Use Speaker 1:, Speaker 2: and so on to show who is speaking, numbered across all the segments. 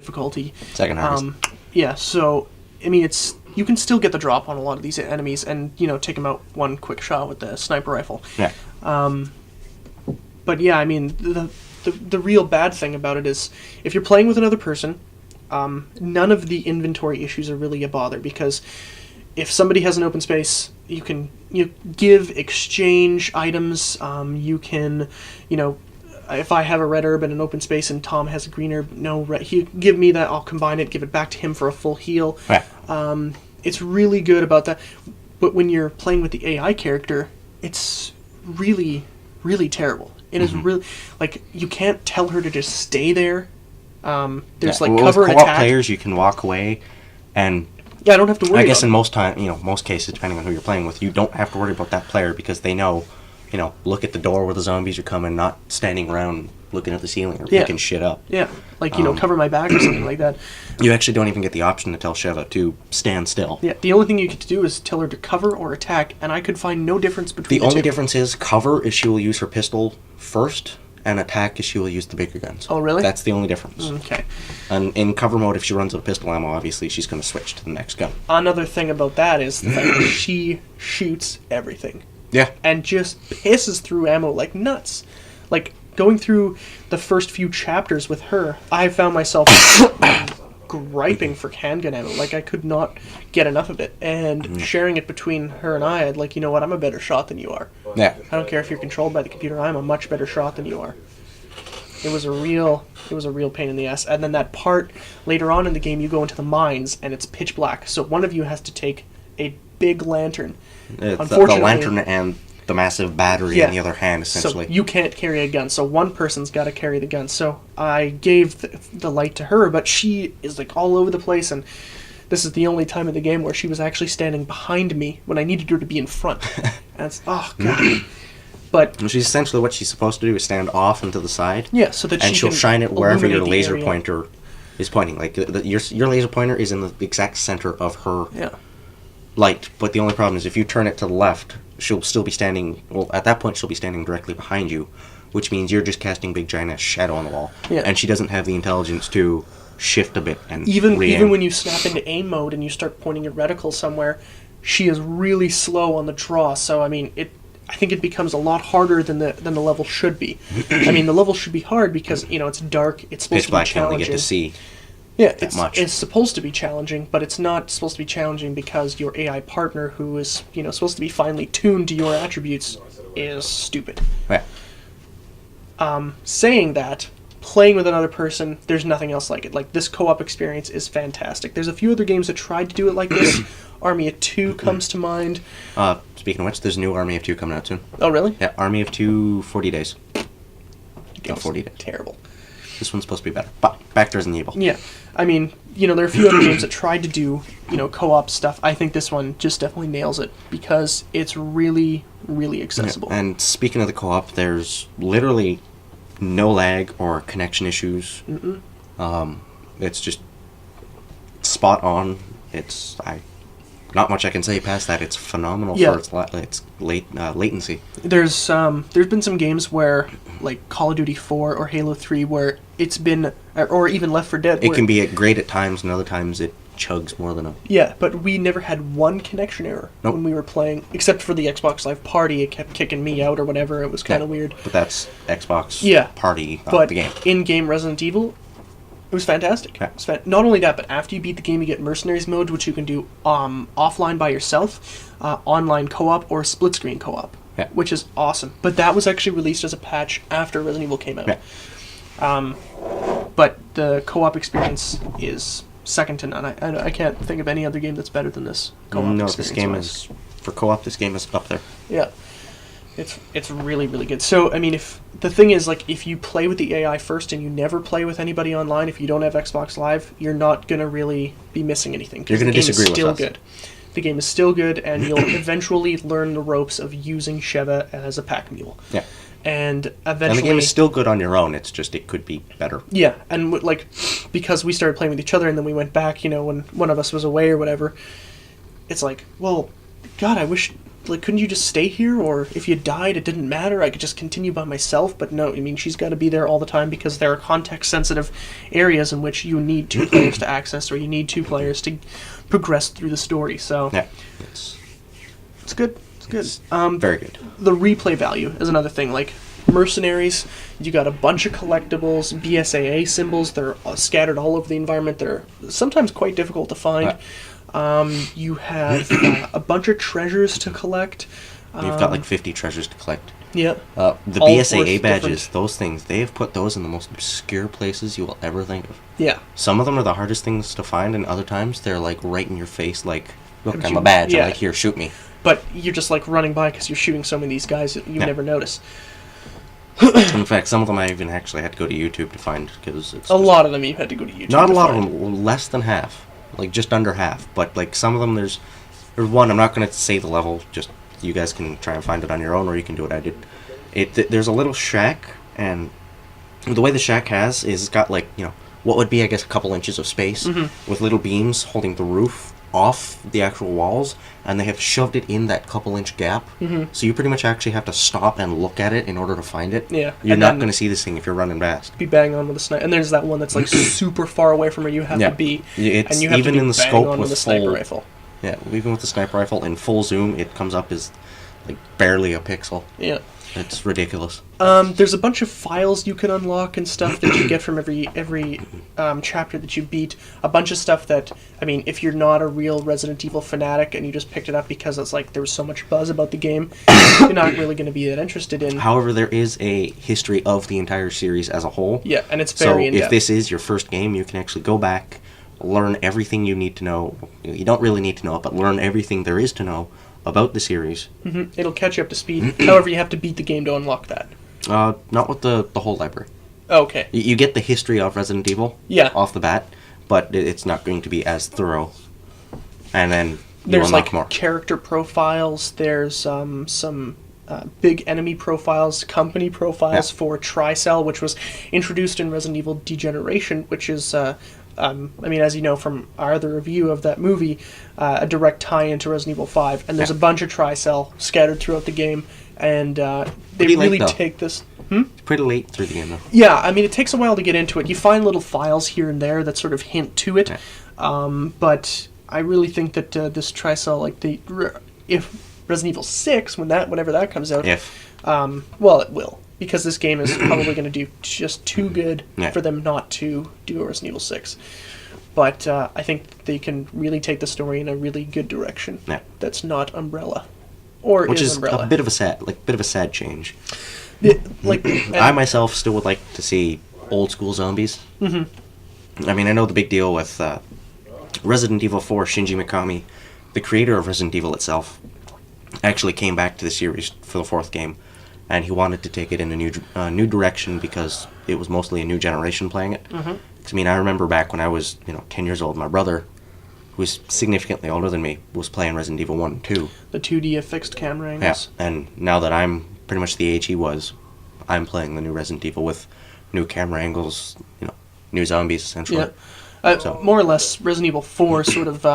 Speaker 1: difficulty.
Speaker 2: Second hardest.
Speaker 1: Yeah, so I mean, you can still get the drop on a lot of these enemies, and take them out one quick shot with the sniper rifle.
Speaker 2: Yeah.
Speaker 1: But yeah, I mean, the real bad thing about it is if you're playing with another person, none of the inventory issues are really a bother, because if somebody has an open space, you can exchange items. You can, if I have a red herb in an open space and Tom has a green herb, he give me that, I'll combine it, give it back to him for a full heal.
Speaker 2: Yeah.
Speaker 1: It's really good about that. But when you're playing with the AI character, it's really, really terrible. It is really, like, you can't tell her to just stay there. There's cover and
Speaker 2: attack.
Speaker 1: attack.
Speaker 2: Players, you can walk away, and
Speaker 1: I don't have to worry.
Speaker 2: I guess in most cases, depending on who you're playing with, you don't have to worry about that player, because they know, look at the door where the zombies are coming, not standing around looking at the ceiling or picking shit up.
Speaker 1: Yeah, like, cover my back or something like that.
Speaker 2: You actually don't even get the option to tell Sheva to stand still.
Speaker 1: Yeah, the only thing you get to do is tell her to cover or attack, and I could find no difference between the two.
Speaker 2: The only difference is cover is she will use her pistol first, and attack is she will use the bigger guns.
Speaker 1: Oh, really?
Speaker 2: That's the only difference.
Speaker 1: Okay.
Speaker 2: And in cover mode, if she runs out of pistol ammo, obviously she's going to switch to the next gun.
Speaker 1: Another thing about that is the fact that she shoots everything.
Speaker 2: Yeah.
Speaker 1: And just pisses through ammo like nuts. Like, going through the first few chapters with her, I found myself griping for handgun ammo. Like, I could not get enough of it. And sharing it between her and I'd like, you know what, I'm a better shot than you are.
Speaker 2: Yeah.
Speaker 1: I don't care if you're controlled by the computer, I'm a much better shot than you are. It was a real pain in the ass. And then that part, later on in the game, you go into the mines, and it's pitch black. So one of you has to take a big lantern.
Speaker 2: It's the lantern and the massive battery in the other hand, essentially.
Speaker 1: So you can't carry a gun, so one person's got to carry the gun. So I gave the light to her, but she is like all over the place, and this is the only time in the game where she was actually standing behind me when I needed her to be in front. And it's, oh, God. But
Speaker 2: she's essentially, what she's supposed to do is stand off and to the side.
Speaker 1: Yeah, so that
Speaker 2: she'll shine it wherever your laser pointer is pointing. Like, your laser pointer is in the exact center of her light. But the only problem is if you turn it to the left, she'll still be standing... Well, at that point, she'll be standing directly behind you, which means you're just casting big, giant shadow on the wall. Yeah. And she doesn't have the intelligence to shift a bit and
Speaker 1: even when you snap into aim mode and you start pointing your reticle somewhere, she is really slow on the draw. So, I mean, I think it becomes a lot harder than the level should be. I mean, the level should be hard because, it's dark, it's supposed to be challenging.
Speaker 2: You only get to see
Speaker 1: it's supposed to be challenging, but it's not supposed to be challenging because your AI partner, who is, supposed to be finely tuned to your attributes, is stupid.
Speaker 2: Yeah.
Speaker 1: Saying that, playing with another person, there's nothing else like it. Like, this co-op experience is fantastic. There's a few other games that tried to do it like this. Army of Two comes to mind.
Speaker 2: Speaking of which, there's a new Army of Two coming out soon.
Speaker 1: Oh, really?
Speaker 2: Yeah, Army of Two, 40 days.
Speaker 1: 40 days. Terrible.
Speaker 2: This one's supposed to be better. But back to Resident Evil.
Speaker 1: Yeah. I mean, there are a few other games that tried to do, co-op stuff. I think this one just definitely nails it because it's really, really accessible.
Speaker 2: Yeah. And speaking of the co-op, there's literally no lag or connection issues. It's just spot on. Not much I can say past that. It's phenomenal for its latency.
Speaker 1: There's been some games where, like Call of Duty 4 or Halo 3, where it's been, or even Left 4 Dead.
Speaker 2: It can be great at times, and other times it chugs more than a...
Speaker 1: Yeah, but we never had one connection error when we were playing, except for the Xbox Live Party. It kept kicking me out or whatever. It was kind of weird.
Speaker 2: But that's Xbox Party,
Speaker 1: but
Speaker 2: the game.
Speaker 1: In-game Resident Evil... It was fantastic. Yeah. Not only that, but after you beat the game, you get Mercenaries mode, which you can do offline by yourself, online co-op, or split-screen co-op, which is awesome. But that was actually released as a patch after Resident Evil came out. Yeah. But the co-op experience is second to none. I can't think of any other game that's better than this co-op experience.
Speaker 2: This game is... For co-op, this game is up there.
Speaker 1: Yeah. It's really, really good. So, I mean, if you play with the AI first and you never play with anybody online, if you don't have Xbox Live, you're not going to really be missing anything.
Speaker 2: You're going to disagree with us.
Speaker 1: Good. The game is still good, and you'll eventually learn the ropes of using Sheva as a pack mule. Yeah. And eventually...
Speaker 2: And the game is still good on your own, it's just it could be better.
Speaker 1: Yeah, and because we started playing with each other and then we went back, when one of us was away or whatever, it's like, well, God, I wish like, couldn't you just stay here? Or if you died, it didn't matter. I could just continue by myself. But no, I mean, she's got to be there all the time because there are context-sensitive areas in which you need two players to access, or you need two players to progress through the story. So
Speaker 2: yeah,
Speaker 1: it's good. It's good.
Speaker 2: It's very good.
Speaker 1: The replay value is another thing. Like Mercenaries, you got a bunch of collectibles, BSAA symbols. They're scattered all over the environment. They're sometimes quite difficult to find. You have a bunch of treasures to collect.
Speaker 2: You've got like 50 treasures to collect.
Speaker 1: Yep.
Speaker 2: The
Speaker 1: All
Speaker 2: BSAA badges,
Speaker 1: different.
Speaker 2: those things, they have put those in the most obscure places you will ever think of.
Speaker 1: Yeah.
Speaker 2: Some of them are the hardest things to find, and other times they're like right in your face, like, look,
Speaker 1: But
Speaker 2: I'm
Speaker 1: you-
Speaker 2: a badge.
Speaker 1: yeah.
Speaker 2: I'm like, here, shoot me.
Speaker 1: But you're just like running by because you're shooting so many of these guys that you never notice.
Speaker 2: In fact, some of them I even actually had to go to YouTube to find, because it's
Speaker 1: A lot of them you had to go to YouTube.
Speaker 2: not
Speaker 1: to
Speaker 2: a lot
Speaker 1: find.
Speaker 2: of them, less than half, like just under half. But like some of them, there's one. I'm not going to say the level. Just you guys can try and find it on your own, or you can do what I did. There's a little shack, and the way the shack is it's got like what would be I guess a couple inches of space with little beams holding the roof off the actual walls, and they have shoved it in that couple inch gap. So you pretty much actually have to stop and look at it in order to find it.
Speaker 1: Yeah.
Speaker 2: You're
Speaker 1: And
Speaker 2: not
Speaker 1: then-
Speaker 2: going to see this thing if you're running fast.
Speaker 1: Be bang on with a sniper. And there's that one that's like super far away from where you have to be.
Speaker 2: It's
Speaker 1: and you have
Speaker 2: even
Speaker 1: to be
Speaker 2: in the
Speaker 1: bang
Speaker 2: scope
Speaker 1: on
Speaker 2: with
Speaker 1: a sniper
Speaker 2: full-
Speaker 1: rifle.
Speaker 2: Yeah, even with the sniper rifle in full zoom, it comes up as like barely a pixel.
Speaker 1: Yeah.
Speaker 2: It's ridiculous.
Speaker 1: There's a bunch of files you can unlock and stuff that you get from every chapter that you beat. A bunch of stuff that, I mean, if you're not a real Resident Evil fanatic and you just picked it up because it's like there was so much buzz about the game, you're not really going to be that interested in.
Speaker 2: However, there is a history of the entire series as a whole.
Speaker 1: Yeah, and it's
Speaker 2: So
Speaker 1: very in-depth.
Speaker 2: if this is your first game, you can actually go back, learn everything you need to know. You don't really need to know it, but learn everything there is to know about the series.
Speaker 1: It'll catch you up to speed. However, you have to beat the game to unlock that.
Speaker 2: Not with the whole library.
Speaker 1: Okay.
Speaker 2: You get the history of Resident Evil off the bat, but it's not going to be as thorough. And then you
Speaker 1: There's
Speaker 2: unlock
Speaker 1: like
Speaker 2: more.
Speaker 1: character profiles. There's some big enemy profiles, company profiles for Tricell, which was introduced in Resident Evil Degeneration, which is, I mean, as you know from our other review of that movie, a direct tie-in to Resident Evil 5. And there's a bunch of Tricell scattered throughout the game, and they
Speaker 2: Pretty late,
Speaker 1: really
Speaker 2: though.
Speaker 1: take this...
Speaker 2: It's pretty late through the game, though.
Speaker 1: Yeah, I mean, it takes a while to get into it. You find little files here and there that sort of hint to it, but I really think that this Tricell, like if Resident Evil 6, whenever that comes out, well, it will, because this game is probably going to do just too good for them not to do a Resident Evil 6. But I think they can really take the story in a really good direction. That's not Umbrella, or
Speaker 2: which is
Speaker 1: Umbrella.
Speaker 2: a bit of a sad change.
Speaker 1: I
Speaker 2: myself still would like to see old school zombies. I mean, I know the big deal with Resident Evil 4, Shinji Mikami, the creator of Resident Evil itself, actually came back to the series for the fourth game, and he wanted to take it in a new direction because it was mostly a new generation playing it. I mean, I remember back when I was 10 years old, my brother, who was significantly older than me, was playing Resident Evil 1 and 2.
Speaker 1: The 2D fixed camera angles.
Speaker 2: Yeah, and now that I'm pretty much the age he was, I'm playing the new Resident Evil with new camera angles, new zombies, essentially.
Speaker 1: Yeah. More or less, Resident Evil 4 sort of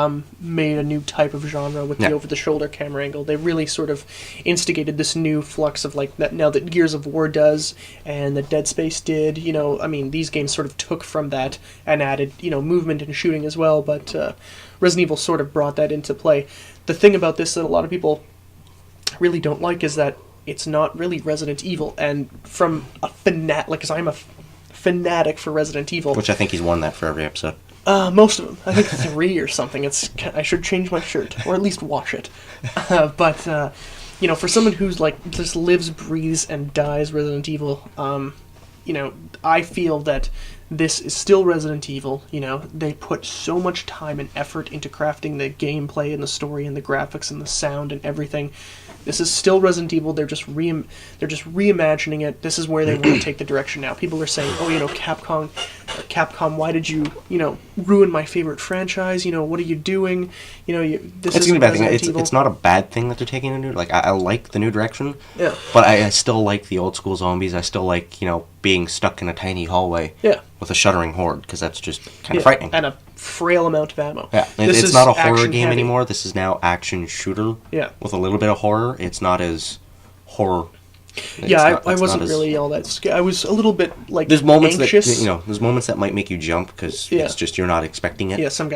Speaker 1: made a new type of genre with the over-the-shoulder camera angle. They really sort of instigated this new flux of like that now that Gears of War does and that Dead Space did. I mean, these games sort of took from that and added, movement and shooting as well. But Resident Evil sort of brought that into play. The thing about this that a lot of people really don't like is that it's not really Resident Evil. And from a fanatic, because I'm a fanatic for Resident Evil.
Speaker 2: Which I think he's won that for every episode.
Speaker 1: Most of them. I think 3 or something. I should change my shirt, or at least wash it. But for someone who's like just lives, breathes, and dies Resident Evil, I feel that this is still Resident Evil. They put so much time and effort into crafting the gameplay and the story and the graphics and the sound and everything. This is still Resident Evil. They're just reimagining it. This is where they want to take the direction now. People are saying, "Oh, Capcom, why did you, ruin my favorite franchise? What are you doing? This
Speaker 2: It's
Speaker 1: is
Speaker 2: gonna be a bad thing.
Speaker 1: Resident Evil."
Speaker 2: It's not a bad thing that they're taking a new. Like I like the new direction.
Speaker 1: Yeah.
Speaker 2: But I still like the old school zombies. I still like being stuck in a tiny hallway.
Speaker 1: Yeah.
Speaker 2: with a shuddering horde, because that's just kind of frightening.
Speaker 1: And a frail amount of ammo.
Speaker 2: Yeah, it's not a horror game anymore. This is now action shooter.
Speaker 1: Yeah.
Speaker 2: With a little bit of horror. It's not as horror.
Speaker 1: I wasn't really all that scared. I was a little bit, like,
Speaker 2: there's moments
Speaker 1: anxious.
Speaker 2: There's moments that might make you jump, because it's just you're not expecting it.
Speaker 1: Yeah, some guy